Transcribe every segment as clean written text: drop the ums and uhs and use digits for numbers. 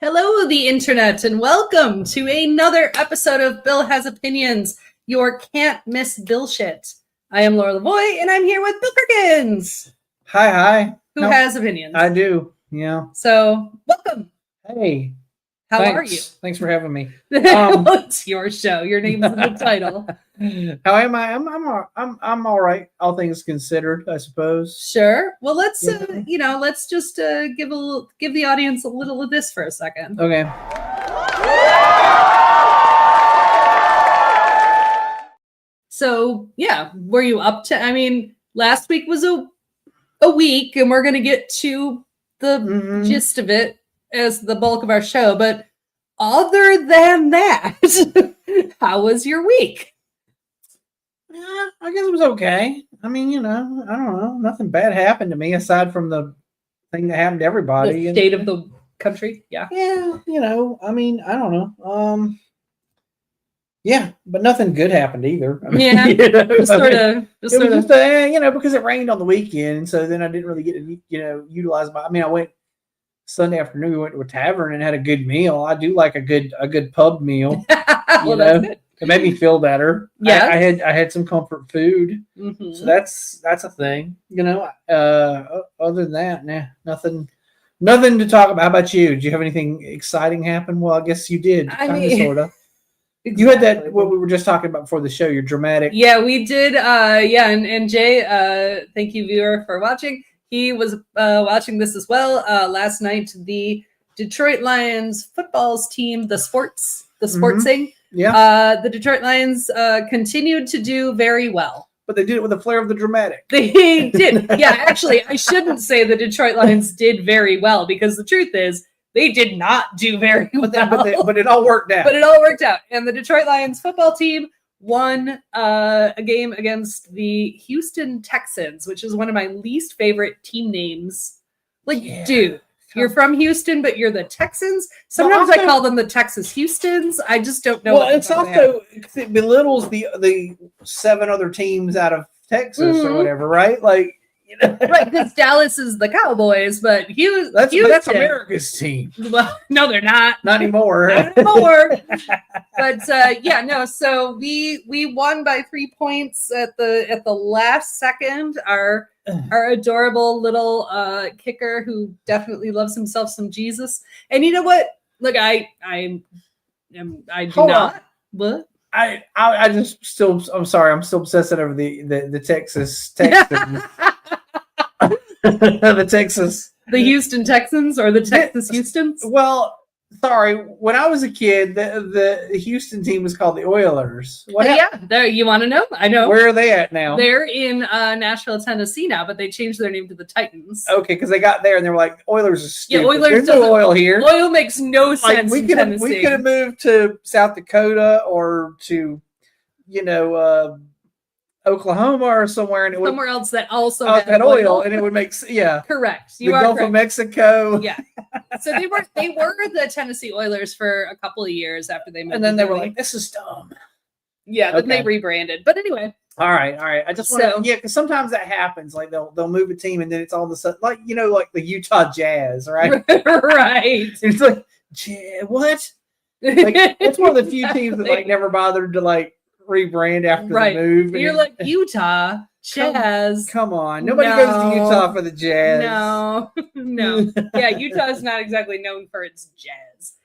Hello, the internet, and welcome to another episode of Bill Has Opinions, your can't miss Bill shit. I am Laura Lavoie, and I'm here with Bill Perkins. Hi. Who has opinions. I do, yeah. So, welcome. Hey. How are you? Thanks for having me. It's your show. Your name's in the title. How am I? I'm all right. All things considered, I suppose. Sure. Well, let's let's just give the audience a little of this for a second. Okay. So, yeah, were you up to? I mean, last week was a week, and we're going to get to the gist of it as the bulk of our show. But other than that, how was your week? Yeah, I guess it was okay. I mean, I don't know. Nothing bad happened to me aside from the thing that happened to everybody. The state of the country. Yeah. Yeah, I mean, I don't know. Yeah, but nothing good happened either. I mean, yeah, just sort of. Because it rained on the weekend, so then I didn't really get to, utilize my. I mean, I went Sunday afternoon. We went to a tavern and had a good meal. I do like a good pub meal. Well, that's good. It made me feel better. Yeah, I had some comfort food, so that's a thing. Other than that, nah, nothing to talk about. How about you? Did you have anything exciting happen? Well, I guess you did. I mean, sort of. Exactly. You had that what we were just talking about before the show. Your dramatic. Yeah, we did. And Jay, thank you, viewer, for watching. He was watching this as well. Last night, the Detroit Lions footballs team, the sportsing. Yeah. The Detroit Lions continued to do very well. But they did it with a flair of the dramatic. They did. Yeah, actually, I shouldn't say the Detroit Lions did very well, because the truth is they did not do very well. But it all worked out. But it all worked out. And the Detroit Lions football team won a game against the Houston Texans, which is one of my least favorite team names. Dude, you're from Houston, but you're the Texans. Sometimes I call them the Texas Houstons. I just don't know. Well, it's also, it belittles the 7 other teams out of Texas or whatever, right? Right, because Dallas is the Cowboys, but that's America's team. Well, no, they're not. Not anymore. Not anymore. But so we won by 3 points at the last second. Our adorable little kicker, who definitely loves himself some Jesus. And you know what? Look, I do not. What? I just still. I'm sorry. I'm still obsessed over the Texas Texans. The Houston Texans, or the Texas Houstons? Well, sorry. When I was a kid, the Houston team was called the Oilers. There. You want to know? I know. Where are they at now? They're in Nashville, Tennessee now, but they changed their name to the Titans. Okay, because they got there and they were like, Oilers are stupid. Yeah, Oilers. There's no oil here. Oil makes no sense. We could have moved to South Dakota or to, Oklahoma or somewhere, and somewhere else that also had oil, and it would make correct. You are Gulf of Mexico. Yeah. So they were the Tennessee Oilers for a couple of years after they moved. And then they were like, "This is dumb." Yeah. Then they rebranded. But anyway. All right. I just want to because sometimes that happens. Like they'll move a team, and then it's all of a sudden like the Utah Jazz, right? Right. It's like what? Like it's one of the few teams that never bothered to rebrand after the move. You're like Utah Jazz. Come on, nobody goes to Utah for the Jazz. No. Yeah, Utah is not exactly known for its jazz.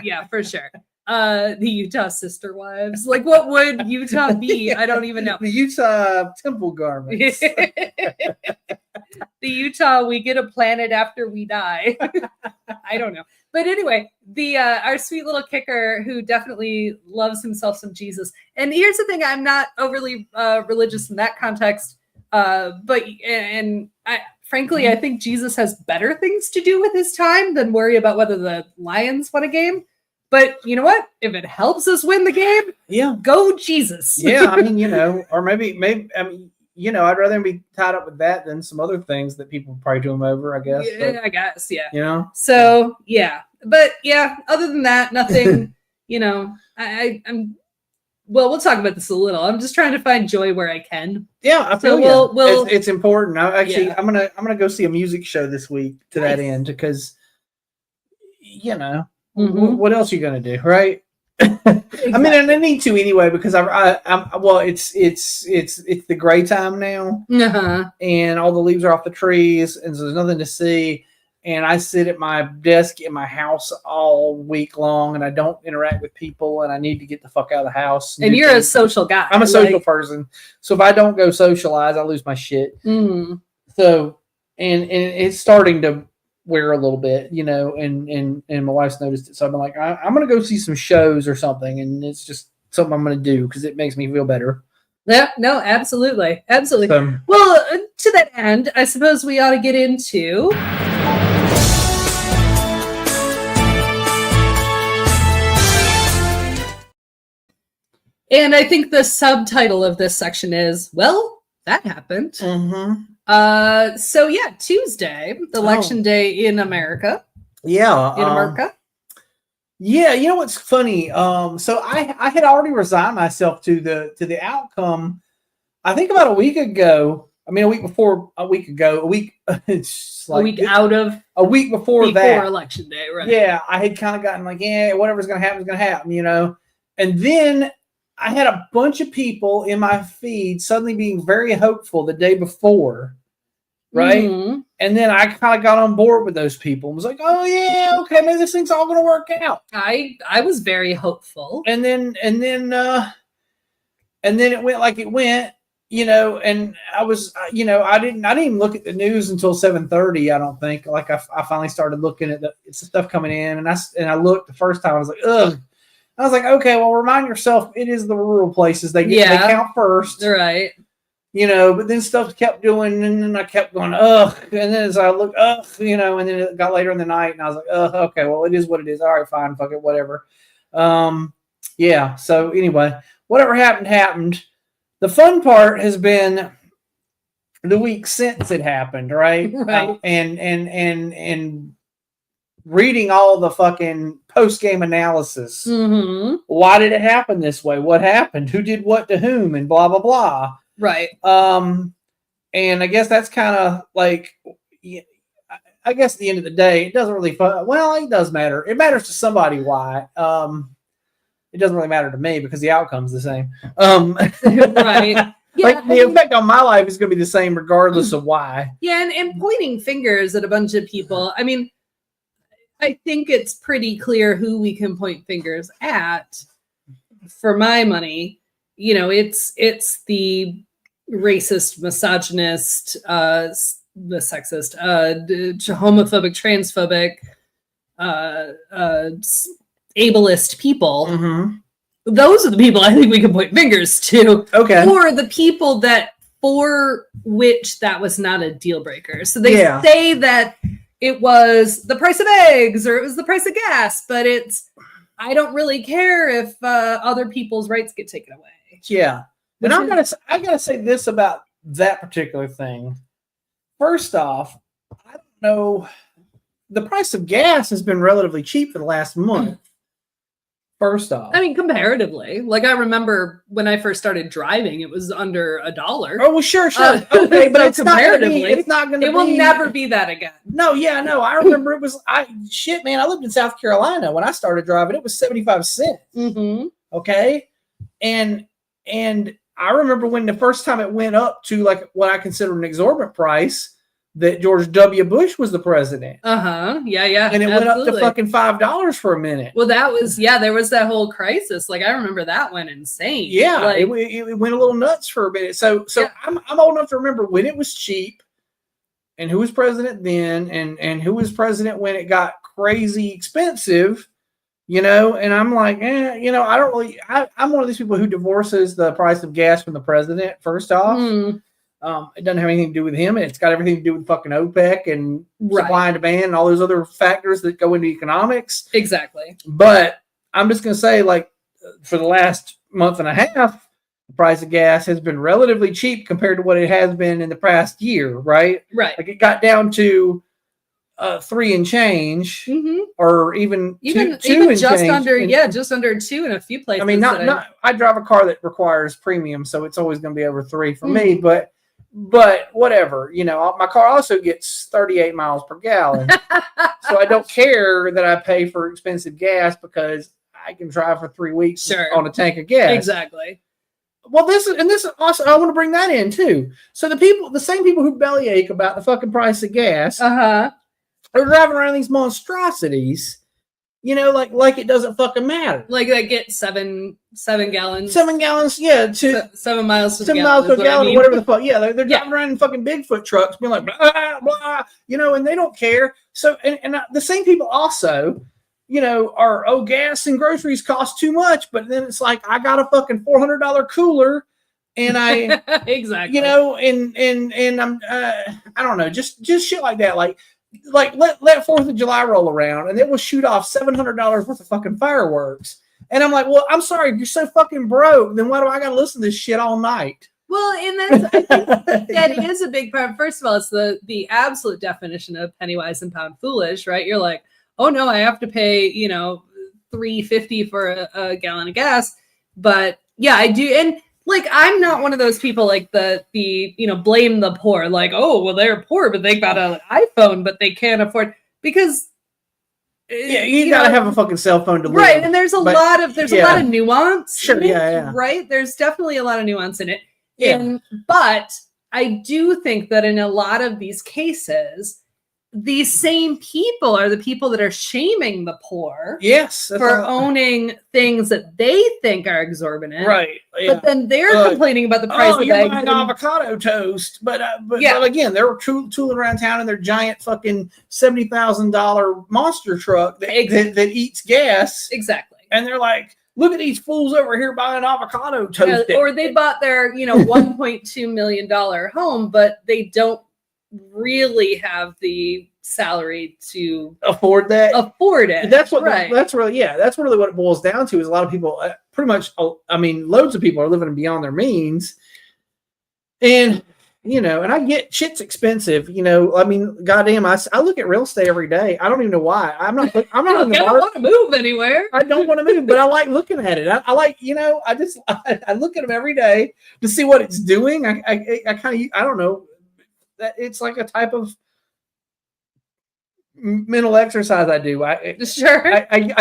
Yeah, for sure. The Utah Sister Wives. What would Utah be? I don't even know. The Utah Temple Garments. The Utah, we get a planet after we die. I don't know. But anyway, our sweet little kicker, who definitely loves himself some Jesus. And here's the thing, I'm not overly religious in that context, But frankly, I think Jesus has better things to do with his time than worry about whether the Lions won a game. But you know what? If it helps us win the game, yeah, go Jesus. yeah. I mean, or maybe I mean, I'd rather be tied up with that than some other things that people pray to him over, I guess. Yeah, But, I guess, yeah. So yeah, but yeah. Other than that, nothing. I'm. Well, we'll talk about this a little. I'm just trying to find joy where I can. Yeah, I feel it's important. I'm gonna go see a music show this week to that end because, what else are you gonna do, right? Exactly. I mean, and I need to anyway because it's the gray time now, and all the leaves are off the trees, and so there's nothing to see. And I sit at my desk in my house all week long, and I don't interact with people, and I need to get the fuck out of the house. And you're a social guy. I'm a social person, so if I don't go socialize, I lose my shit. So, and it's starting to wear a little bit, and my wife's noticed it. So I've been like, I'm going to go see some shows or something, and it's just something I'm going to do because it makes me feel better. Yeah, no, absolutely. Well, to that end, I suppose we ought to get into... And I think the subtitle of this section is, well, that happened. So yeah, Tuesday, Election Day in America. Yeah. In America. Yeah, you know what's funny? So I had already resigned myself to the outcome, I think about a week ago. I mean, a week before a week ago, it's like a week out of a week before that Election Day, right? Yeah, I had kind of gotten like, yeah, whatever's gonna happen is gonna happen, And then I had a bunch of people in my feed suddenly being very hopeful the day before, right? And then I kind of got on board with those people and was like, oh yeah, okay, maybe this thing's all gonna work out. I was very hopeful, and then it went like it went. And I was, I didn't even look at the news until 7:30. I don't think. Like I finally started looking at the stuff coming in, and I looked the first time. I was like, ugh. I was like, okay, well, remind yourself, it is the rural places they count first, right? But then stuff kept doing, and then I kept going, ugh. And then as I looked, ugh, and then it got later in the night, and I was like, ugh, okay, well, it is what it is. All right, fine, fuck it, whatever. Yeah. So anyway, whatever happened. The fun part has been the week since it happened, right? Right. And reading all the fucking post-game analysis. Why did it happen this way? What happened? Who did what to whom? And blah, blah, blah. Right. And I guess that's kind of like, I guess at the end of the day, it doesn't really, it does matter. It matters to somebody why. It doesn't really matter to me because the outcome's the same. Right. Yeah, like the effect on my life is going to be the same regardless of why. Yeah, and pointing fingers at a bunch of people. I mean, I think it's pretty clear who we can point fingers at. For my money, it's the racist, misogynist, the sexist, homophobic, transphobic, ableist people. Those are the people I think we can point fingers to. Okay. Or the people that for which that was not a deal breaker. So they say that it was the price of eggs or it was the price of gas, but I don't really care if other people's rights get taken away. Yeah. And I gotta say this about that particular thing. First off, I don't know. The price of gas has been relatively cheap for the last month. First off, I mean, comparatively, like I remember when I first started driving, it was under $1. Oh, well, sure. Okay, but it's comparatively, it's not going to. It will never be that again. No, yeah, no. I remember it was. Man, I lived in South Carolina when I started driving. It was 75 cents. Okay, and I remember when the first time it went up to like what I consider an exorbitant price. That George W. Bush was the president. Yeah. And it went up to fucking $5 for a minute. Well, there was that whole crisis. Like I remember that went insane. Yeah, like, it went a little nuts for a minute. So yeah. I'm old enough to remember when it was cheap, and who was president then, and who was president when it got crazy expensive. And I'm like, I don't really. I'm one of these people who divorces the price of gas from the president. First off. It doesn't have anything to do with him. It's got everything to do with fucking OPEC and Right. supply and demand and all those other factors that go into economics. Exactly. But I'm just going to say, like, for the last month and a half, the price of gas has been relatively cheap compared to what it has been in the past year, right? Right. Like, it got down to 3 and change, Mm-hmm. or even two even and just change. under And, just under 2 in a few places. I mean, I drive a car that requires premium, so it's always going to be over 3 for me. Mhm. But whatever, my car also gets 38 miles per gallon, so I don't care that I pay for expensive gas because I can drive for 3 weeks Sure. on a tank of gas. Exactly. Well, this is also, I want to bring that in too. So the same people who bellyache about the fucking price of gas Uh-huh. are driving around these monstrosities, like it doesn't fucking matter. Like they get 7 gallons. 7 gallons, yeah, to 7 miles to the 7 gallon. miles is per what I gallon, or mean. whatever the fuck. Yeah, they're Yeah. driving around in fucking Bigfoot trucks, being like blah blah, and they don't care. So, and the same people also, are gas and groceries cost too much, but then it's like I got a fucking $400 cooler, and I. Exactly. And I'm I don't know, just shit like that, like let 4th of July roll around and it will shoot off $700 worth of fucking fireworks, and I'm like, well, I'm sorry, if you're so fucking broke, then why do I gotta listen to this shit all night? Well, and that's I think that is a big part. First of all, it's the absolute definition of penny wise and pound foolish, right? You're like, oh no, I have to pay $3.50 for a gallon of gas, but yeah, I do. And like, I'm not one of those people like the blame the poor, like, oh well, they're poor but they got an iPhone but they can't afford, because Yeah, you gotta have a fucking cell phone to live. right. And there's a lot of nuance. Sure, in it, yeah. Right. There's definitely a lot of nuance in it. Yeah. But I do think that in a lot of these cases, these same people are the people that are shaming the poor Yes, for owning things that they think are exorbitant. right. Yeah. But then they're complaining about the price of you're eggs. buying avocado toast, but Yeah. again, they're tooling around town in their giant fucking $70,000 monster truck that eats gas, Exactly. and they're like, look at these fools over here buying avocado toast. Or they bought their $1.2 million home, but they don't really have the salary to afford that. That's what. Right. That's really. Yeah. That's really what it boils down to. Is a lot of people, pretty much. I mean, loads of people are living beyond their means, and and I get shit's expensive. I mean, goddamn, I look at real estate every day. I don't even know why. I'm not. I don't want to move anywhere. I don't want to move, but I like looking at it. I like, I look at them every day to see what it's doing. I kind of, I don't know. That it's like a type of mental exercise I do. I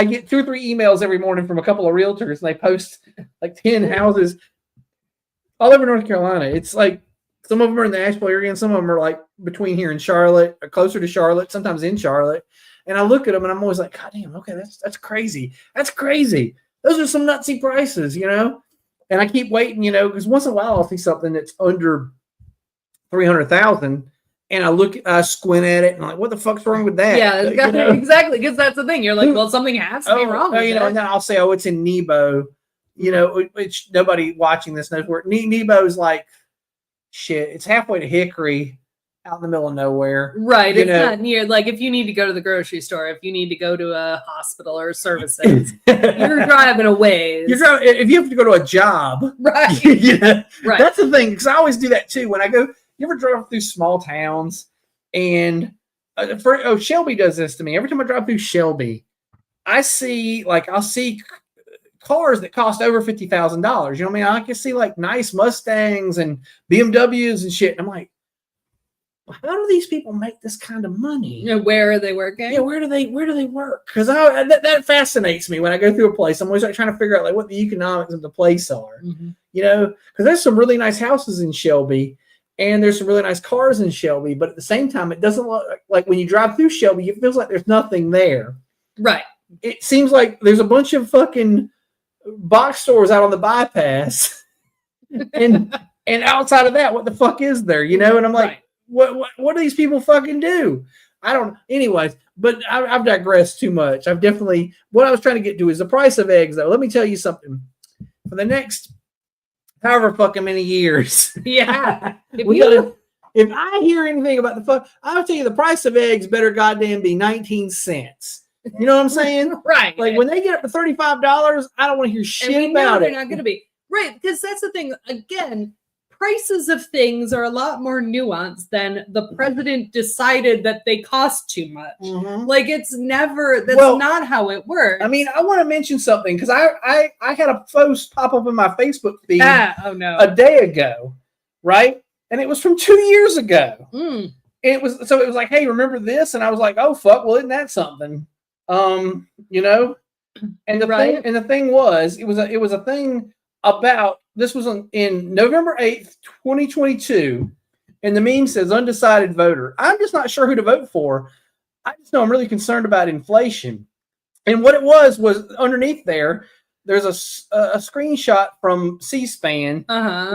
get 2 or 3 emails every morning from a couple of realtors, and they post like 10 houses all over North Carolina. It's like some of them are in the Asheville area, and some of them are like between here and Charlotte, or closer to Charlotte, sometimes in Charlotte. And I look at them and I'm always like, God damn, okay, that's crazy. That's crazy. Those are some nutsy prices, And I keep waiting, because once in a while I'll see something that's under 300,000, and I squint at it and I'm like, what the fuck's wrong with that? Yeah, exactly. Because that's the thing. You're like, well, something has to be wrong. With it. And then I'll say, oh, it's in Nebo, which nobody watching this knows where Nebo's like, shit. It's halfway to Hickory, out in the middle of nowhere. Right. It's not near. Like, if you need to go to the grocery store, if you need to go to a hospital or services, you're driving a ways. If you have to go to a job, right? Right. That's the thing, because I always do that too. When I go, you ever drive through small towns, and Shelby does this to me every time I drive through Shelby. I'll see cars that cost over $50,000. You know what I mean? I can see like nice Mustangs and BMWs and shit, and I'm like, how do these people make this kind of money? Where are they working? Yeah, where do they work? Because that fascinates me when I go through a place. I'm always like trying to figure out like what the economics of the place are. Mm-hmm. Because there's some really nice houses in Shelby, and there's some really nice cars in Shelby, but at the same time, it doesn't look like when you drive through Shelby, it feels like there's nothing there. Right. It seems like there's a bunch of fucking box stores out on the bypass, and outside of that, what the fuck is there? And I'm like. Right. What do these people fucking do? I don't. Anyways, but I've digressed too much. What I was trying to get to is the price of eggs, though. Let me tell you something. For the next however fucking many years. Yeah. If I hear anything about the fuck, I'll tell you the price of eggs better goddamn be 19 cents. You know what I'm saying? Right. Like when they get up to $35, I don't want to hear shit about they're it. not going to be. Right. Because that's the thing. Again, prices of things are a lot more nuanced than the president decided that they cost too much. Like it's never, that's not how it works. I mean, I want to mention something because I had a post pop up in my Facebook feed a day ago, right? And it was from 2 years ago. It was like, hey, remember this? And I was like, oh fuck, well, isn't that something? You know? And the thing was, it was a thing about this was in November 8th, 2022, and the meme says undecided voter. I'm just not sure who to vote for. I just know I'm really concerned about inflation. And what it was underneath there's a screenshot from C-SPAN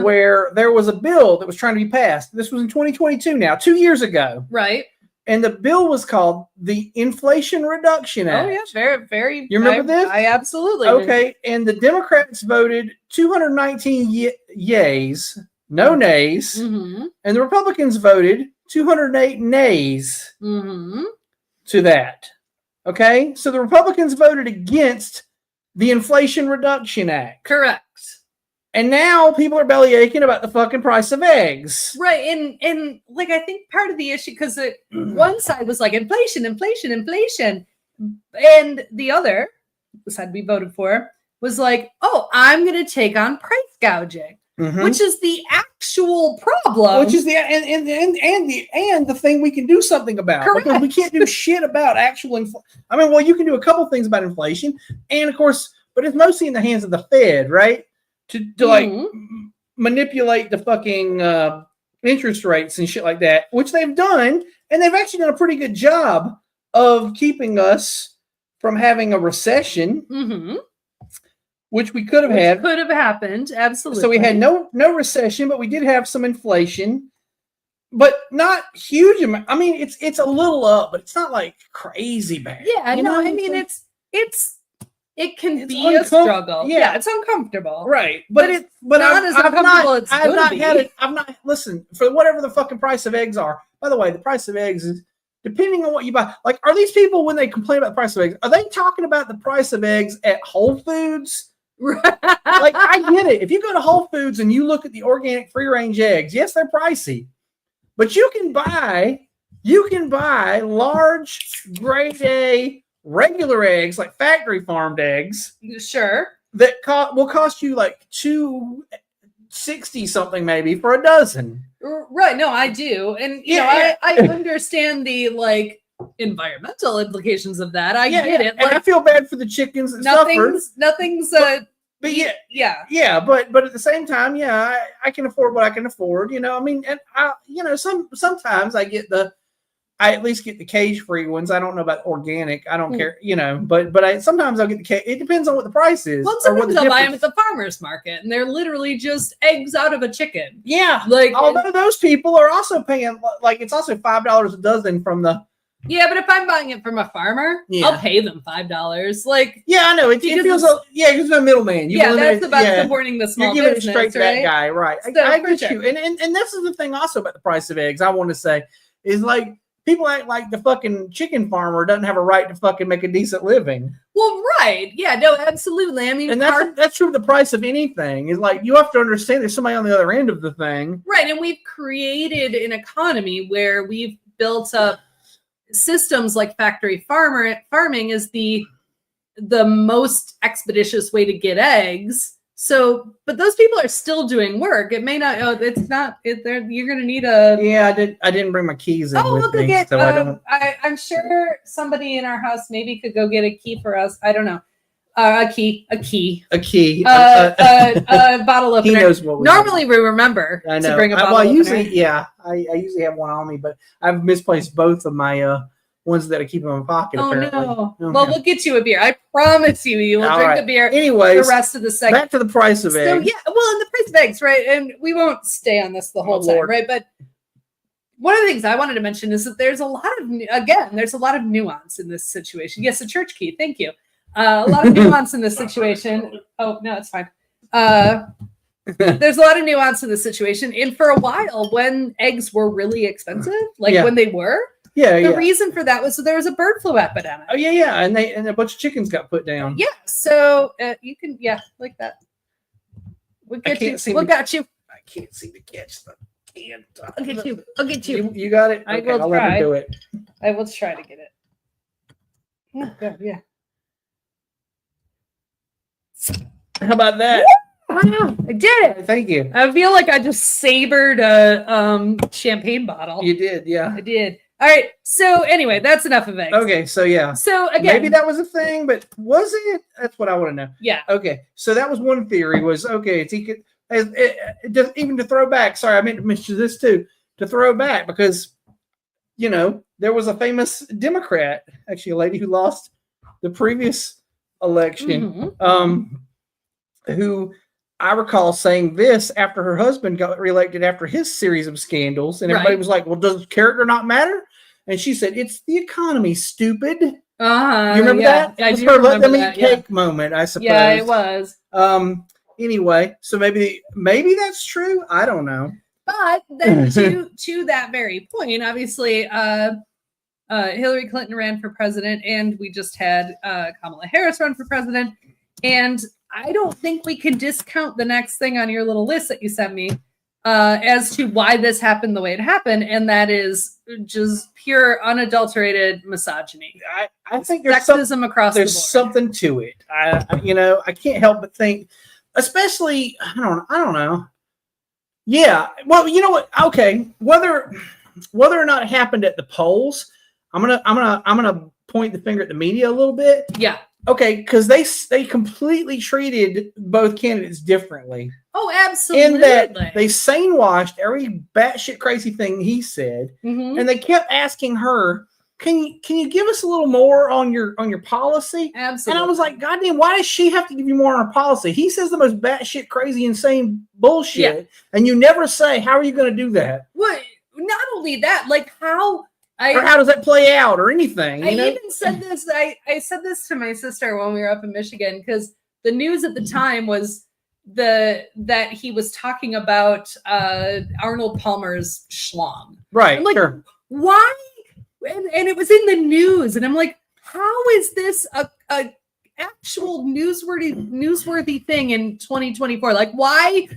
where there was a bill that was trying to be passed. This was in 2022 now, 2 years ago. Right. And the bill was called the Inflation Reduction Act. Oh, yeah. Very, very. You remember this? I absolutely. Okay. And the Democrats voted 219 yays, no nays. And the Republicans voted 208 nays to that. Okay. So the Republicans voted against the Inflation Reduction Act. Correct. And now people are belly aching about the fucking price of eggs. Right. And like, I think part of the issue, because one side was like inflation. And the other, the side we voted for, was like, oh, I'm going to take on price gouging, which is the actual problem. Which is the thing we can do something about. Correct. Because we can't do shit about actual inflation. I mean, well, you can do a couple things about inflation. And of course, but it's mostly in the hands of the Fed, right? To like manipulate the fucking interest rates and shit like that, which they've done, and they've actually done a pretty good job of keeping us from having a recession, which we could have had. Could have happened, absolutely. So we had no recession, but we did have some inflation, but not huge amount. I mean, it's a little up, but it's not like crazy bad. Yeah, you know? I mean, it can be a struggle. Yeah, it's uncomfortable. Right. But as uncomfortable as I've not had it. I've not listen, for whatever the fucking price of eggs are. By the way, the price of eggs is depending on what you buy. Like, are these people, when they complain about the price of eggs, are they talking about the price of eggs at Whole Foods? Right. Like, I get it. If you go to Whole Foods and you look at the organic free range eggs, yes, they're pricey. But you can buy large grade A regular eggs, like factory farmed eggs, sure, that will cost you like $2.60 something maybe for a dozen. Right? No, I do, and you know, I understand the like environmental implications of that. I get it. Like, and I feel bad for the chickens that suffer. Nothing's. But at the same time, I can afford what I can afford. You know, I mean, and sometimes I at least get the cage-free ones. I don't know about organic. I don't care, you know. But sometimes I'll get the cage. It depends on what the price is. Well, sometimes I'll buy them at the farmer's market, and they're literally just eggs out of a chicken. Yeah, like although those people are also paying, like it's also $5 a dozen from the. Yeah, but if I'm buying it from a farmer, I'll pay them $5. Like, yeah, I know it feels because no middleman. That's about supporting the small business. You're business, giving it straight to that guy, right? So, I get you, and this is the thing also about the price of eggs. I want to say is like. People act like the fucking chicken farmer doesn't have a right to fucking make a decent living. Well, right. Yeah, no, absolutely. I mean, and that's true of the price of anything. Is like you have to understand there's somebody on the other end of the thing. Right. And we've created an economy where we've built up systems like factory farming is the most expeditious way to get eggs. So, but those people are still doing work. It may not. Oh, it's not. You're going to need a. Yeah, I didn't bring my keys in with me, so I don't. I'm sure somebody in our house maybe could go get a key for us. I don't know. A key. A bottle opener. He knows what we normally we remember I know. to bring a bottle opener. Usually, I usually have one on me, but I've misplaced both of my ones that I keep in my pocket. Oh apparently. no! Well, we'll get you a beer. I promise you, you will drink the beer. Anyways, the rest of the segment. Back to the price of eggs. So yeah, well, and the price of eggs, right? And we won't stay on this the whole time, right? But one of the things I wanted to mention is that there's a lot of nuance in this situation. Yes, a church key. Thank you. A lot of nuance in this situation. Oh no, it's fine. there's a lot of nuance to the situation. And for a while, when eggs were really expensive, like Yeah. when they were, Yeah, the yeah. reason for that was so there was a bird flu epidemic. Oh yeah, and a bunch of chickens got put down. Yeah, so you can like that. We'll I get can't you. seem We'll to- got you. I can't seem to catch the can. I'll get you. I'll get you. You got it. I Okay, will I'll let her try. do it. I will try to get it. Oh, God, yeah. How about that? Wow, I did it. Thank you. I feel like I just savored a champagne bottle. You did, yeah. I did. All right. So anyway, that's enough of eggs. Okay, so yeah. So again, Maybe that was a thing, but was it? That's what I want to know. yeah. Okay, so that was one theory. Was okay. It's just even to throw back. Sorry, I meant to mention this too. To throw back because there was a famous Democrat, actually a lady who lost the previous election, Mhm. who I recall saying this after her husband got reelected after his series of scandals, and everybody Right. was like, "Well, does character not matter?" And she said, "It's the economy, stupid." You remember yeah. that? I It was do her let remember them eat that. Yeah. cake moment, I suppose. Yeah, it was. Anyway, so maybe that's true. I don't know. But then to that very point, obviously, Hillary Clinton ran for president, and we just had Kamala Harris run for president. And I don't think we can discount the next thing on your little list that you sent me as to why this happened the way it happened, and that is just pure, unadulterated misogyny. I think there's Sexism across the board. something to it. I can't help but think, especially I don't know. Yeah, well, you know what? Okay, whether or not it happened at the polls, I'm gonna point the finger at the media a little bit. Yeah. Okay, because they completely treated both candidates differently. Oh, absolutely. In that they sane washed every batshit crazy thing he said, Mhm. and they kept asking her, "Can you give us a little more on your policy?" Absolutely. And I was like, "God damn, why does she have to give you more on her policy?" He says the most batshit crazy, insane bullshit, and you never say, "How are you going to do that?" What? Not only that, like how Or how does that play out, or anything? I even said this. I said this to my sister when we were up in Michigan because the news at the time was that he was talking about Arnold Palmer's schlong. Right. I'm like, sure. why? And it was in the news, and I'm like, how is this a actual newsworthy thing in 2024? Like, why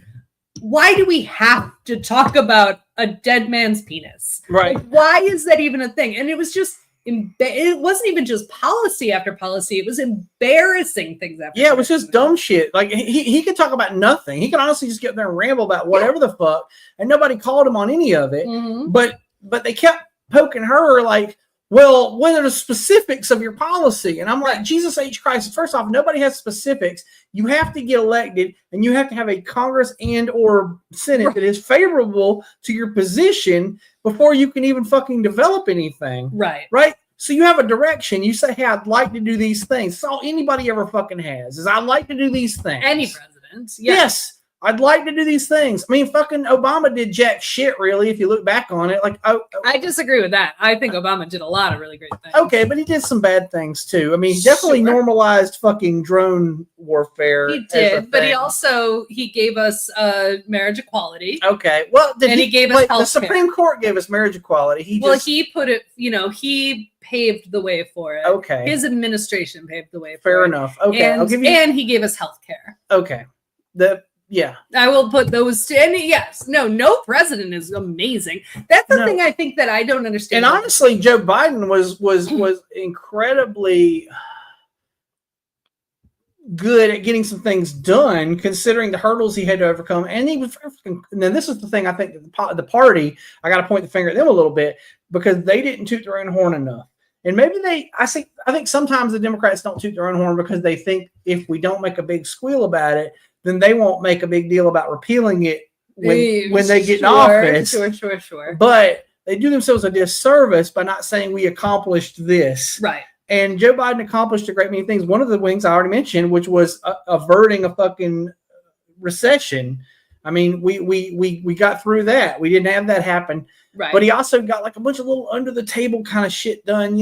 do we have to talk about a dead man's penis? Right. Like, why is that even a thing? And it was just it wasn't even just policy after policy. It was embarrassing things after. Yeah, it was just dumb shit. Like he could talk about nothing. He could honestly just get there and ramble about whatever the fuck, and nobody called him on any of it. Mhm. But they kept poking her like, "Well, what are the specifics of your policy?" And I'm like, Jesus H. Christ. First off, nobody has specifics. You have to get elected, and you have to have a Congress and or Senate that is favorable to your position before you can even fucking develop anything. Right. Right? So you have a direction. You say, "Hey, I'd like to do these things." That's all anybody ever fucking has is, "I'd like to do these things." Any president. Yes. I'd like to do these things. I mean, fucking Obama did jack shit, really, if you look back on it. Like, I disagree with that. I think Obama did a lot of really great things. okay, but he did some bad things too. I mean, he definitely Sure. normalized fucking drone warfare. He as a did, but thing. he gave us marriage equality. Okay, well, And he gave us the healthcare. Supreme Court gave us marriage equality. He put it, he paved the way for it. Okay. His administration paved the way for Fair it. enough. Okay, And, I'll give you. and he gave us health care. Okay, yeah. I will put those two. And yes, no president is amazing. That's the No. thing I think that I don't understand. And honestly, Joe Biden was incredibly good at getting some things done, considering the hurdles he had to overcome. And he was, and then this is the thing I think the party, I got to point the finger at them a little bit because they didn't toot their own horn enough. And maybe I think sometimes the Democrats don't toot their own horn because they think if we don't make a big squeal about it, then they won't make a big deal about repealing it when they get in office. Sure. But they do themselves a disservice by not saying we accomplished this. Right. And Joe Biden accomplished a great many things. One of the things I already mentioned, which was averting a fucking recession. I mean, we got through that. We didn't have that happen. Right. But he also got like a bunch of little under the table kind of shit done,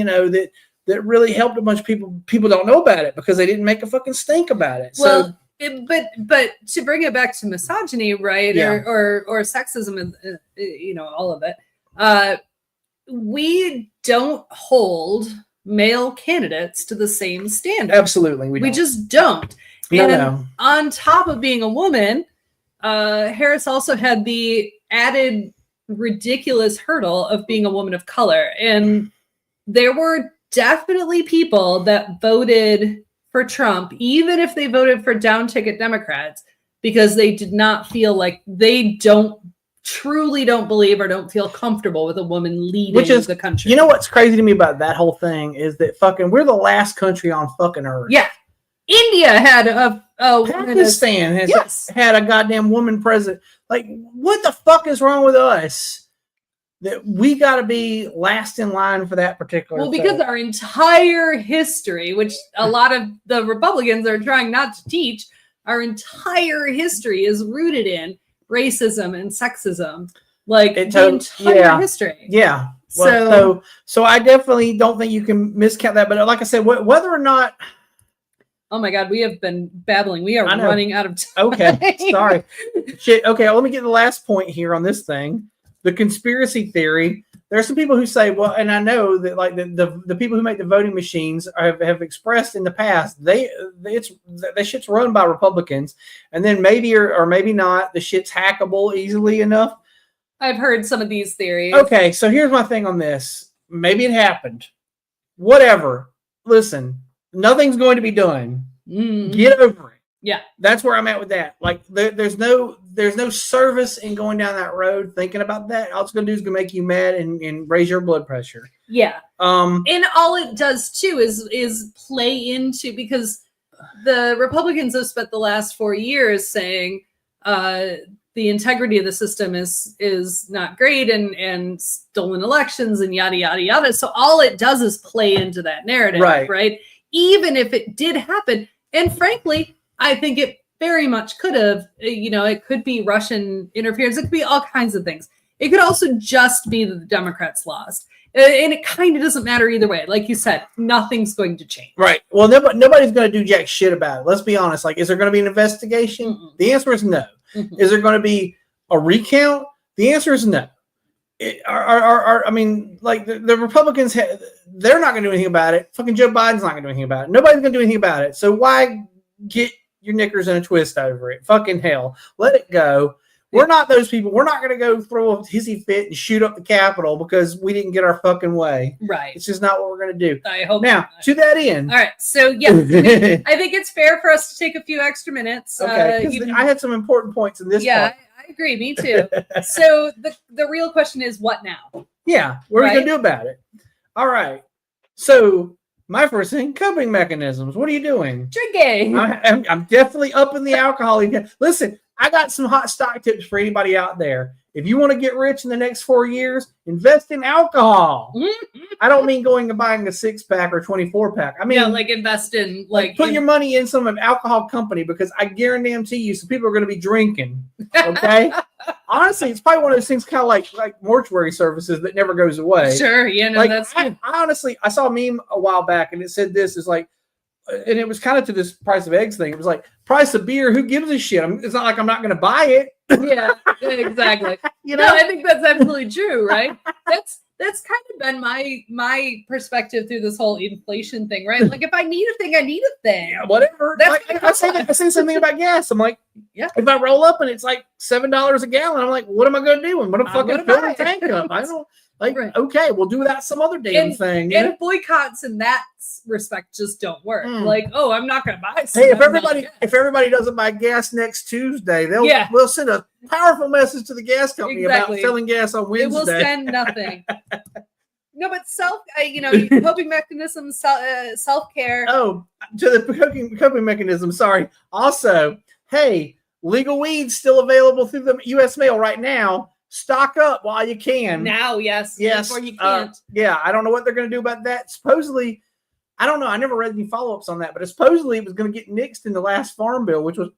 that really helped a bunch of people. People don't know about it because they didn't make a fucking stink about it. Well, But to bring it back to misogyny, right? Yeah. Or sexism, and all of it. We don't hold male candidates to the same standard. Absolutely, we just don't. No, And no. on top of being a woman, Harris also had the added ridiculous hurdle of being a woman of color. And there were definitely people that voted for Trump, even if they voted for down ticket Democrats, because they did not feel like they truly don't believe or don't feel comfortable with a woman leading the country. You know what's crazy to me about that whole thing is that we're the last country on fucking earth. Yeah. India had Pakistan has had a goddamn woman president. Like, what the fuck is wrong with us that we got to be last in line for that particular Well, because our entire history, which a lot of the Republicans are trying not to teach, our entire history is rooted in racism and sexism. Like, the entire history. Yeah. Well, so I definitely don't think you can miscount that. But like I said, whether or not... Oh my God, we have been babbling. We are running out of time. Okay, sorry. Shit. Okay, let me get the last point here on this thing. The conspiracy theory. There are some people who say, well, and I know that like the people who make the voting machines have expressed in the past, the shit's run by Republicans, and then maybe or maybe not, the shit's hackable easily enough. I've heard some of these theories. Okay, so here's my thing on this. Maybe it happened. Whatever. Listen. Nothing's going to be done. Get over it. Yeah, that's where I'm at with that. Like, there's no service in going down that road thinking about that. All it's going to do is going to make you mad and raise your blood pressure. Yeah. And all it does too is play into, because the Republicans have spent the last 4 years saying the integrity of the system is not great and stolen elections and yada yada yada. So all it does is play into that narrative, right? Even if it did happen. And frankly, I think it very much could have, it could be Russian interference. It could be all kinds of things. It could also just be that the Democrats lost. And it kind of doesn't matter either way. Like you said, nothing's going to change. Right. Well, nobody's going to do jack shit about it. Let's be honest. Like, is there going to be an investigation? Mm-mm. The answer is no. Mm-hmm. Is there going to be a recount? The answer is no. I mean, like the Republicans, they're not going to do anything about it. Fucking Joe Biden's not going to do anything about it. Nobody's going to do anything about it. So why get your knickers in a twist over it? Fucking hell. Let it go. We're not those people. We're not going to go throw a hissy fit and shoot up the Capitol because we didn't get our fucking way. Right. It's just not what we're going to do. I hope now, not. To that end. All right. So, yeah, I think it's fair for us to take a few extra minutes. Okay. I had some important points in this part. I agree. Me too. So the real question is, what now? Yeah. What are we going to do about it? All right. So my first thing, coping mechanisms. What are you doing? Drinking. I'm definitely up in the alcohol. Listen, I got some hot stock tips for anybody out there. If you want to get rich in the next 4 years, invest in alcohol. Mm-hmm. I don't mean going and buying a 6-pack or 24-pack. I mean, like invest in put your money in some alcohol company, because I guarantee you some people are going to be drinking. Okay. Honestly, it's probably one of those things kind of like mortuary services that never goes away. Sure. Yeah. No, that's I honestly, I saw a meme a while back and it said this is like, and it was kind of to this price of eggs thing. It was like, price of beer, who gives a shit? It's not like I'm not going to buy it. Yeah, exactly. No, I think that's absolutely true, right? That's kind of been my perspective through this whole inflation thing, right? Like, if I need a thing, I need a thing. Yeah, whatever. I say something about gas. I'm like, yeah. If I roll up and it's like $7 a gallon, I'm like, what am I going to do? I'm going to fucking fill the tank up. I don't. Okay, we'll do that some other damn thing. Yeah? And boycotts in that respect just don't work. Like, oh, I'm not going to buy. Hey, if everybody doesn't buy gas next Tuesday, we'll send a powerful message to the gas company about selling gas on Wednesday. It will send nothing. No, but coping mechanisms, self-care. Oh, to the coping mechanism. Sorry. Also, hey, legal weed's still available through the U.S. mail right now. Stock up while you can. Now, yes. Before you can't. Yeah, I don't know what they're going to do about that. Supposedly, I don't know. I never read any follow-ups on that, but supposedly it was going to get nixed in the last farm bill, which was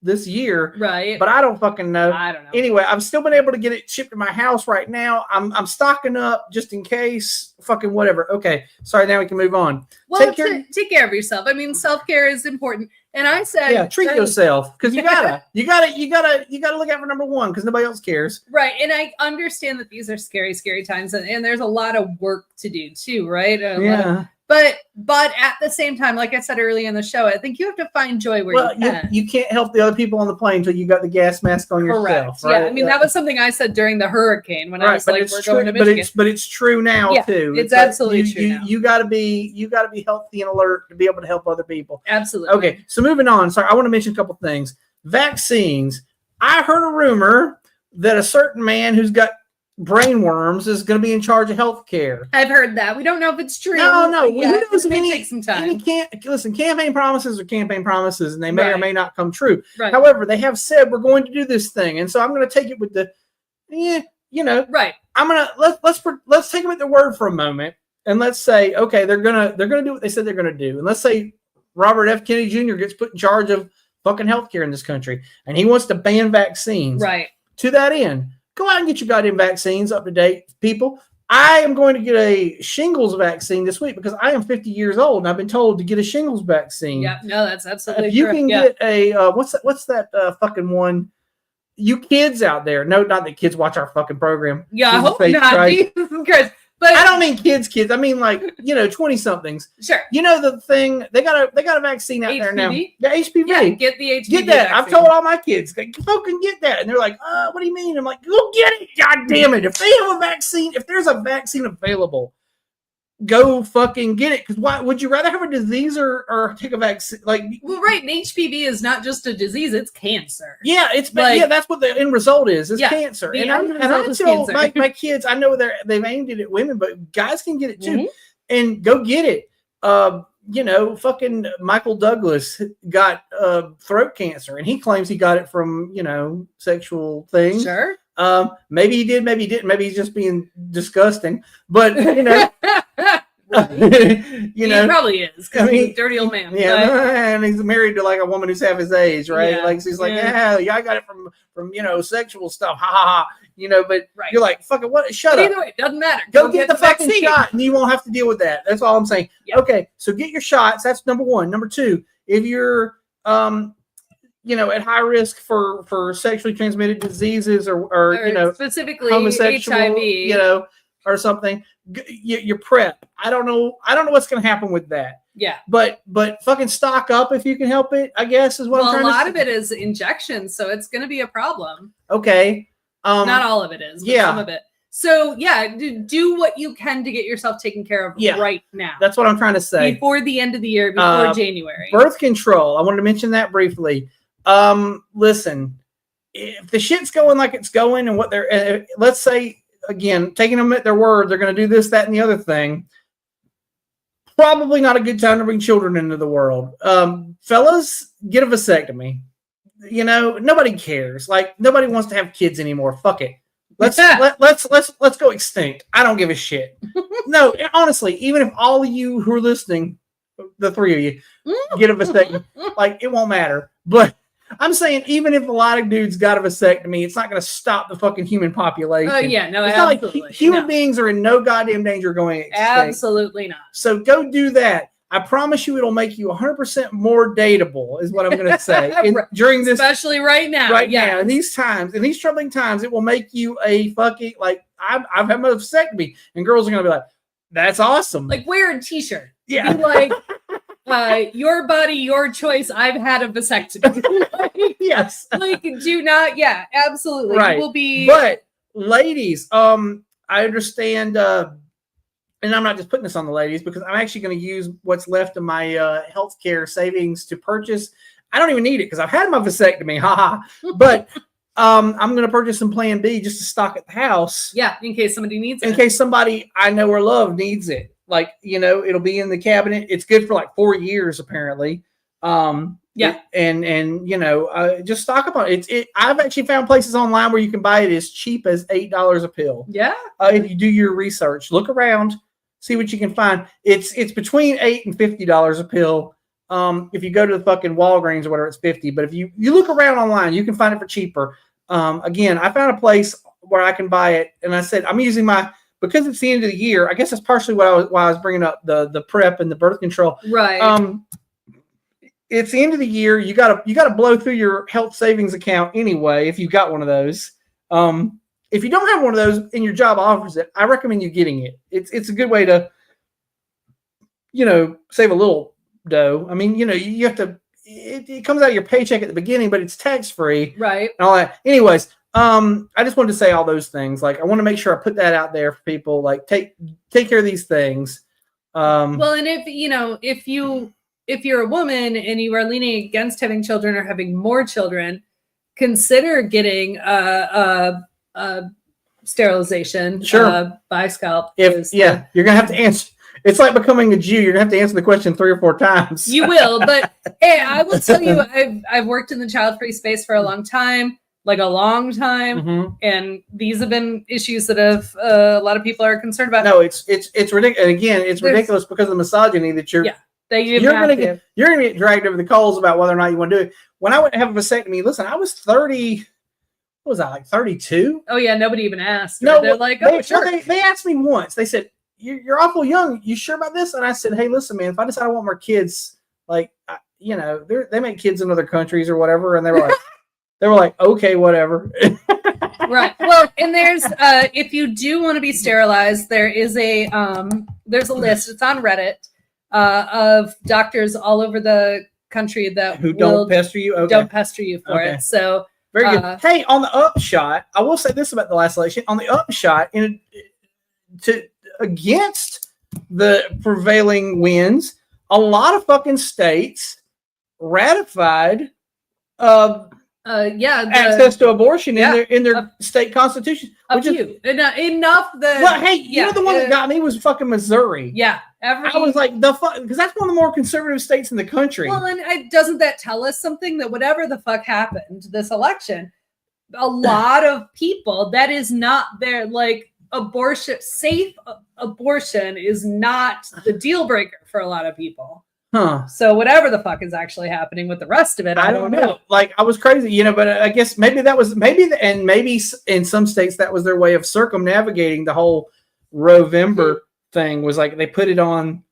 this year, Right. but I don't fucking know. I don't know. Anyway, I've still been able to get it shipped to my house right now. I'm stocking up just in case. Fucking whatever. Okay, sorry. Now we can move on. Well, Take care- take care of yourself. I mean, self-care is important. And I said, Treat yourself because you gotta look out for number one because nobody else cares. Right. And I understand that these are scary times, and there's a lot of work to do too, right? But at the same time, like I said earlier in the show, I think you have to find joy where you can. You can't help the other people on the plane until you got the gas mask on yourself. Right? Yeah, I mean that was something I said during the hurricane when I was like, "We're going to but Michigan." but it's true now too. It's absolutely true. Now. You got to be healthy and alert to be able to help other people. Absolutely. Okay, so moving on. Sorry, I want to mention a couple things. Vaccines. I heard a rumor that a certain man who's got brain worms is going to be in charge of healthcare. I've heard that. We don't know if it's true. No. Yeah, Who knows? it may take some time. Listen, campaign promises are campaign promises, and they may or may not come true. Right. However, they have said we're going to do this thing, and so I'm going to take it with the, Right. I'm gonna let's take them at their word for a moment, and let's say, okay, they're gonna do what they said they're gonna do, and let's say Robert F. Kennedy Jr. gets put in charge of fucking healthcare in this country, and he wants to ban vaccines. Right. To that end, go out and get your goddamn vaccines up to date, people. I am going to get a shingles vaccine this week because I am 50 years old and I've been told to get a shingles vaccine. Yeah, no, that's absolutely If you correct. can get a what's that fucking one? You kids out there, no, not that kids watch our fucking program. Yeah, I Jesus hope Christ. not. Jesus Christ. But I don't mean kids. I mean 20 somethings. Sure. You know the thing they got a vaccine out there now. HPV? Yeah, HPV. Yeah, get the HPV. Get that. Vaccine. I've told all my kids, fucking get that. And they're like, what do you mean? I'm like, go get it. God damn it. If they have a vaccine, if there's a vaccine available, go fucking get it. Because why would you rather have a disease or take a vaccine? Well, right. And HPV is not just a disease, it's cancer. Yeah, that's what the end result is. It's cancer. The And I end tell cancer. my kids, I know they've aimed it at women, but guys can get it too. Mhm. And go get it. Fucking Michael Douglas got throat cancer, and he claims he got it from sexual things. Sure. Maybe he did, maybe he didn't. Maybe he's just being disgusting. But He probably is because he's a dirty old man. Yeah, But and he's married to a woman who's half his age, right? Yeah, She's like, I got it from sexual stuff, ha ha ha. But right. you're like, fucking what? Shut but up. either way, it doesn't matter. Go get the fucking vaccine. shot, and you won't have to deal with that. That's all I'm saying. Yep. Okay, so get your shots. That's number one. Number two, if you're at high risk for sexually transmitted diseases or specifically homosexual, HIV, or something, your prep. I don't know what's going to happen with that. Yeah, but fucking stock up if you can help it, I guess is what I'm trying to say. a lot of it is injections, so it's going to be a problem. Okay. Not all of it is, but some of it. So do what you can to get yourself taken care of right now. That's what I'm trying to say. Before the end of the year, before January. Birth control. I wanted to mention that briefly. Listen, if the shit's going like it's going and what they're, let's say, again, taking them at their word, they're going to do this, that, and the other thing. Probably not a good time to bring children into the world. Fellas, get a vasectomy. Nobody cares. Nobody wants to have kids anymore. Fuck it. Let's go extinct. I don't give a shit. No, honestly, even if all of you who are listening, the three of you, get a vasectomy, it won't matter. But I'm saying, even if a lot of dudes got a vasectomy, it's not going to stop the fucking human population. Oh yeah, no, it's absolutely. Not human beings are in no goddamn danger of going extinct. Absolutely not. So go do that. I promise you, it'll make you 100% more dateable. Is what I'm going to say. During this, especially right now, now, in these times, in these troubling times, it will make you a fucking I've had my vasectomy, and girls are going to be like, "That's awesome." Wear a t-shirt. Yeah. Your body, your choice. I've had a vasectomy. Yes. Do not. Yeah, absolutely. Right. It will be. But ladies, I understand, and I'm not just putting this on the ladies because I'm actually going to use what's left of my healthcare savings to purchase. I don't even need it because I've had my vasectomy. Haha. But I'm going to purchase some Plan B just to stock at the house. Yeah, in case somebody needs it. In case somebody I know or love needs it. It'll be in the cabinet. It's good for 4 years apparently. Yeah. Just stock up on it. I've actually found places online where you can buy it as cheap as $8 a pill. Yeah. If you do your research, look around, see what you can find. It's between $8 and $50 a pill. If you go to the fucking Walgreens or whatever, it's $50. But if you look around online, you can find it for cheaper. Again, I found a place where I can buy it, and I said I'm using because it's the end of the year. I guess that's partially why I was bringing up the PrEP and the birth control. Right. It's the end of the year. You gotta blow through your health savings account anyway if you've got one of those. If you don't have one of those and your job offers it, I recommend you getting it. It's a good way to, save a little dough. I mean, you have to. It comes out of your paycheck at the beginning, but it's tax free, right? And all that. Anyways, I just wanted to say all those things. Like, I want to make sure I put that out there for people. Like, take care of these things. Well, and if you're a woman and you are leaning against having children or having more children, consider getting a sterilization. Sure. By scalp. You're gonna have to answer. It's like becoming a Jew. You're gonna have to answer the question 3 or 4 times. You will, but hey, I will tell you, I've worked in the child-free space for a long time, and these have been issues that a lot of people are concerned about. No, it's ridiculous. And again, it's ridiculous because of the misogyny that you're gonna get dragged over the coals about whether or not you want to do it. When I went to have a vasectomy, listen, I was 30. What was I, like 32? Oh yeah, nobody even asked. No, they're like, sure. They asked me once. They said, "You're awful young. You sure about this?" And I said, "Hey, listen, man. If I decide I want more kids, like, they make kids in other countries or whatever." And they were like, "Okay, whatever." Right. Well, and there's if you do want to be sterilized, there is there's a list. It's on Reddit of doctors all over the country that don't pester you. Okay. Don't pester you for it. So. Very good. Hey, on the upshot, I will say this about the last election. On the upshot, against the prevailing winds, a lot of fucking states ratified access to abortion in their state constitution. Enough that. Well, hey, the one that got me was fucking Missouri. Yeah, I was like, the fuck, because that's one of the more conservative states in the country. Well, and doesn't that tell us something, that whatever the fuck happened this election, a lot of people, that is not their, like, safe abortion is not the deal breaker for a lot of people. Huh. So whatever the fuck is actually happening with the rest of it, I don't know. Like, I was crazy, but I guess maybe maybe in some states that was their way of circumnavigating the whole Rovember thing. Was like they put it on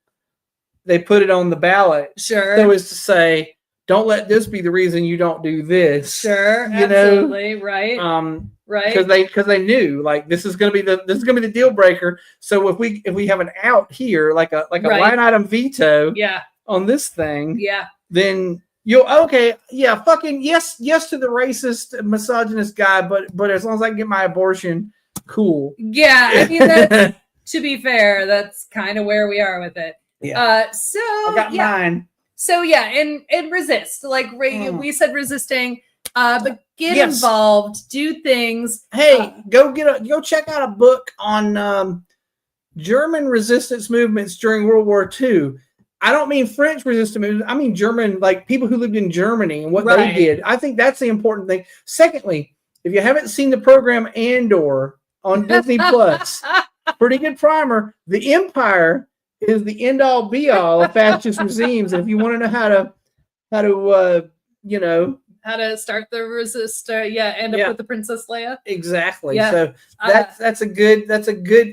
the ballot. Sure. So as to say, don't let this be the reason you don't do this. Sure. Absolutely. Right. Right. Because they knew, like, this is gonna be the deal breaker. So if we have an out here, like a line item veto. Yeah. On this thing, then fucking yes to the racist, misogynist guy, but as long as I can get my abortion, cool. Yeah, I mean, that's, to be fair, that's kind of where we are with it. Yeah. So I got mine. So and resist, like we said, resisting. But get involved, do things. Hey, go check out a book on German resistance movements during World War II. I don't mean French resistance movements. I mean German, like people who lived in Germany and what they did. I think that's the important thing. Secondly, if you haven't seen the program Andor on Disney Plus, pretty good primer. The Empire is the end all be all of fascist regimes. And if you want to know how to start the resist, end up with the Princess Leia. Exactly. Yeah. So that's a good,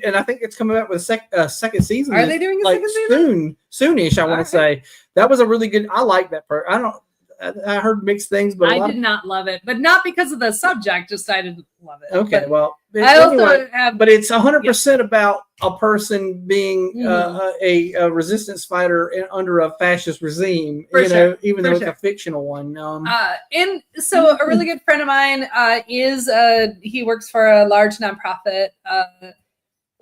and I think it's coming out with a second season. Are they doing a second season? Soonish, I want to say. That was a really good. I like that part. I heard mixed things, but I did not love it, but not because of the subject. Just I didn't love it. Okay, well, but it's 100% about a person being a resistance fighter under a fascist regime. Even though it's a fictional one. And so a really good friend of mine he works for a large nonprofit.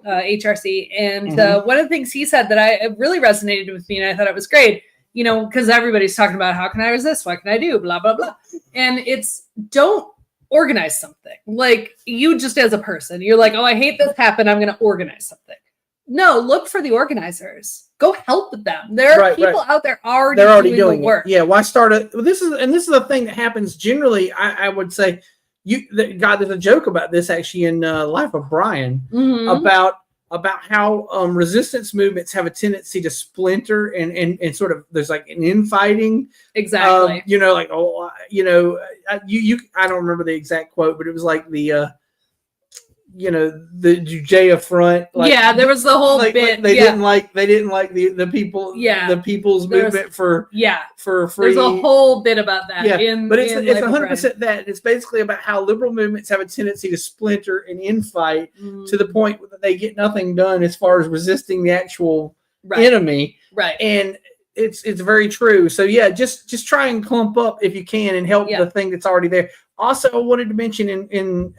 HRC, and one of the things he said that it really resonated with me, and I thought it was great. Because everybody's talking about how can I resist? What can I do? Blah, blah, blah. And don't organize something. Like, you just as a person, you're like, oh, I hate this happened. I'm going to organize something. No, look for the organizers. Go help them. There are people out there already doing the work. Yeah, why start it? This is the thing that happens generally. I would say, there's a joke about this actually in Life of Brian about about how resistance movements have a tendency to splinter and sort of there's like an infighting. Exactly. You know, like, oh, you know, you I don't remember the exact quote, but it was like the you know, the Judea front. Like, yeah, there was the whole bit. Like they didn't like the people. Yeah, the people's movement for free. There's a whole bit about that. Yeah, but it's Life of 100% that. It's basically about how liberal movements have a tendency to splinter and infight to the point that they get nothing done as far as resisting the actual enemy. Right, and it's very true. So yeah, just try and clump up if you can and help the thing that's already there. Also, I wanted to mention in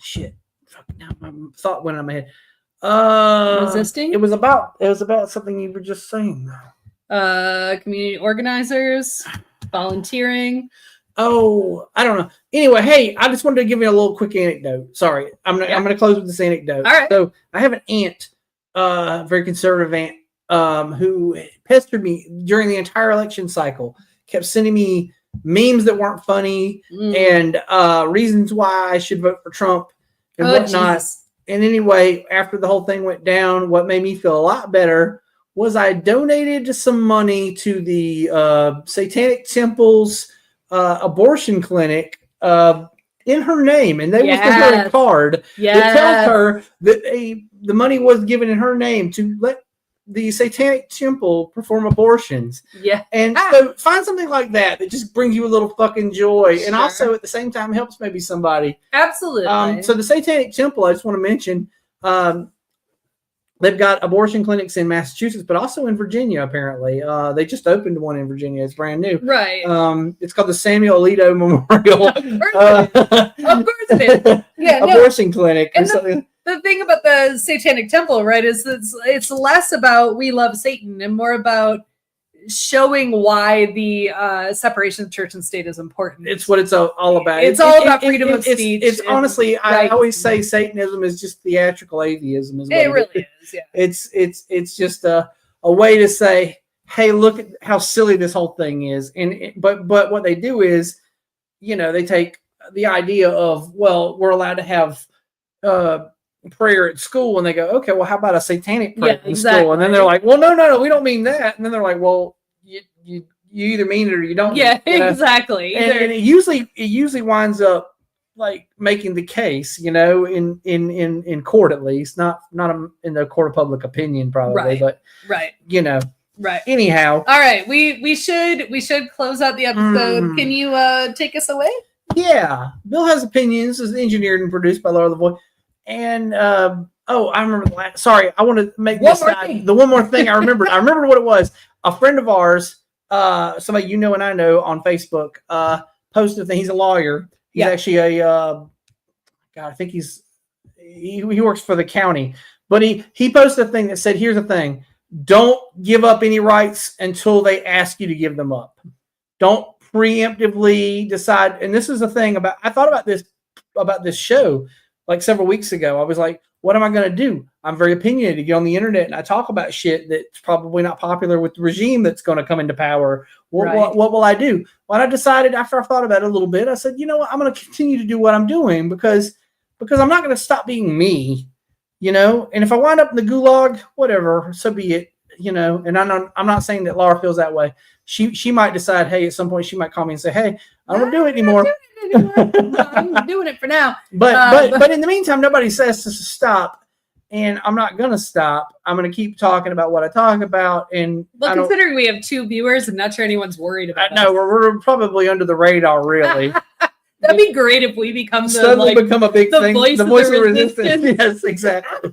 shit. Now my thought went on my head. Resisting? It was about something you were just saying. Community organizers, volunteering. Oh, I don't know. Anyway, hey, I just wanted to give you a little quick anecdote. Sorry, I'm gonna close with this anecdote. All right. So I have an aunt, very conservative aunt, who pestered me during the entire election cycle. Kept sending me memes that weren't funny and reasons why I should vote for Trump and whatnot. Geez. And anyway, after the whole thing went down, what made me feel a lot better was I donated some money to the Satanic Temple's abortion clinic in her name, and they was to her a card that tells her that the money was given in her name to let the Satanic Temple perform abortions. Yeah. And so find something like that just brings you a little fucking joy. Sure. And also at the same time helps maybe somebody. Absolutely. So the Satanic Temple, I just want to mention, they've got abortion clinics in Massachusetts, but also in Virginia, apparently. They just opened one in Virginia. It's brand new. Right. It's called the Samuel Alito Memorial. Of course it is. Yeah, abortion clinic or something. The thing about the Satanic Temple, right, is it's less about we love Satan and more about showing why the separation of church and state is important. It's what it's all about. It's all about freedom of speech. It's honestly, I always say Satanism is just theatrical atheism. It really is. Yeah. It's just a way to say, hey, look at how silly this whole thing is. But what they do is, you know, they take the idea of, well, we're allowed to have prayer at school, and they go, okay, well, how about a satanic prayer in school? And then they're like, well, no, we don't mean that. And then they're like, well, you either mean it or you don't. Yeah, mean it, exactly. And it usually winds up like making the case, you know, in court at least, not in the court of public opinion probably, but you know. Right. Anyhow. All right. We should close out the episode. Can you take us away? Yeah. Bill Has Opinions is engineered and produced by Laura Lavoie. And I remember sorry, I want to make the one more thing I remembered. I remembered what it was. A friend of ours, somebody you know and I know on Facebook, posted a thing. He's a lawyer. He's actually I think he works for the county. But he posted a thing that said, here's the thing. Don't give up any rights until they ask you to give them up. Don't preemptively decide. And this is the thing I thought about this show like several weeks ago. I was like, what am I going to do? I'm very opinionated. You get on the internet and I talk about shit that's probably not popular with the regime that's going to come into power. What will I do? Well, I decided after I thought about it a little bit, I said, you know what? I'm going to continue to do what I'm doing because I'm not going to stop being me, you know? And if I wind up in the gulag, whatever, so be it, you know? And I'm not saying that Laura feels that way. She might decide, hey, at some point she might call me and say, hey, I don't want to do it anymore. I'm doing it for now. But in the meantime, nobody says to stop, and I'm not gonna stop. I'm gonna keep talking about what I talk about. And considering we have 2 viewers, I'm not sure anyone's worried about. No, we're probably under the radar, really. That'd be great if we become become a big thing. The voice of resistance. Yes, exactly.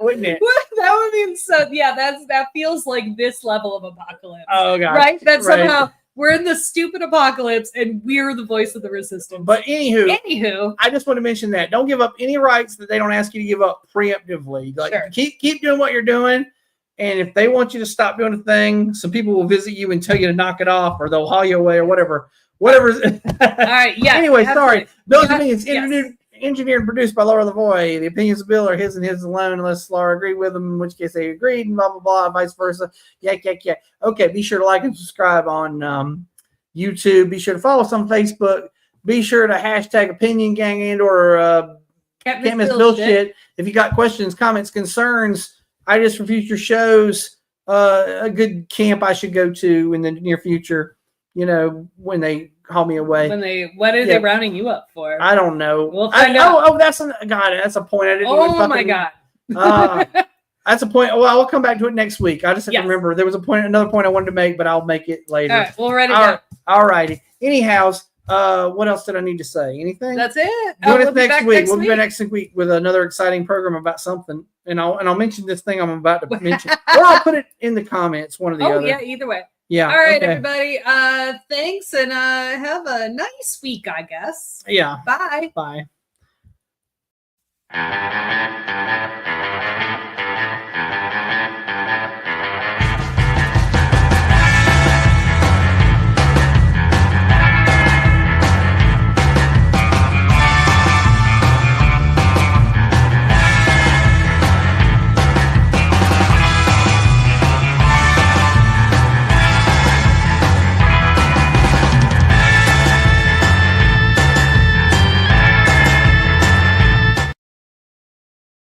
Wouldn't it? That would mean so. Yeah, that feels like this level of apocalypse. Oh god, right? That somehow we're in the stupid apocalypse and we're the voice of the resistance. But anywho, I just want to mention that don't give up any rights that they don't ask you to give up preemptively. Like keep doing what you're doing. And if they want you to stop doing a thing, some people will visit you and tell you to knock it off, or they'll haul you away, or whatever. All right. Yeah. Anyway, sorry. Bill's Opinions, engineered and produced by Laura Lavoie. The opinions of Bill are his and his alone, unless Laura agreed with them, in which case they agreed, and blah, blah, blah, and vice versa. Yak. Okay, be sure to like and subscribe on YouTube. Be sure to follow us on Facebook. Be sure to hashtag Opinion Gang and or Can't miss Bill shit. If you got questions, comments, concerns, ideas for future shows, a good camp I should go to in the near future, when they call me away. What are they rounding you up for? I don't know. We'll find out. That's a point. I didn't even my God. That's a point. Well, I'll come back to it next week. I just have to remember there was another point I wanted to make, but I'll make it later. All right, we'll write it down. All righty. Anyhow, what else did I need to say? Anything? That's it. Join us next week. We'll be back next week with another exciting program about something, and I'll mention this thing I'm about to mention, or I'll put it in the comments. One or the other. Yeah, either way. Yeah. All right, everybody. Thanks, and have a nice week, I guess. Yeah. Bye. Bye.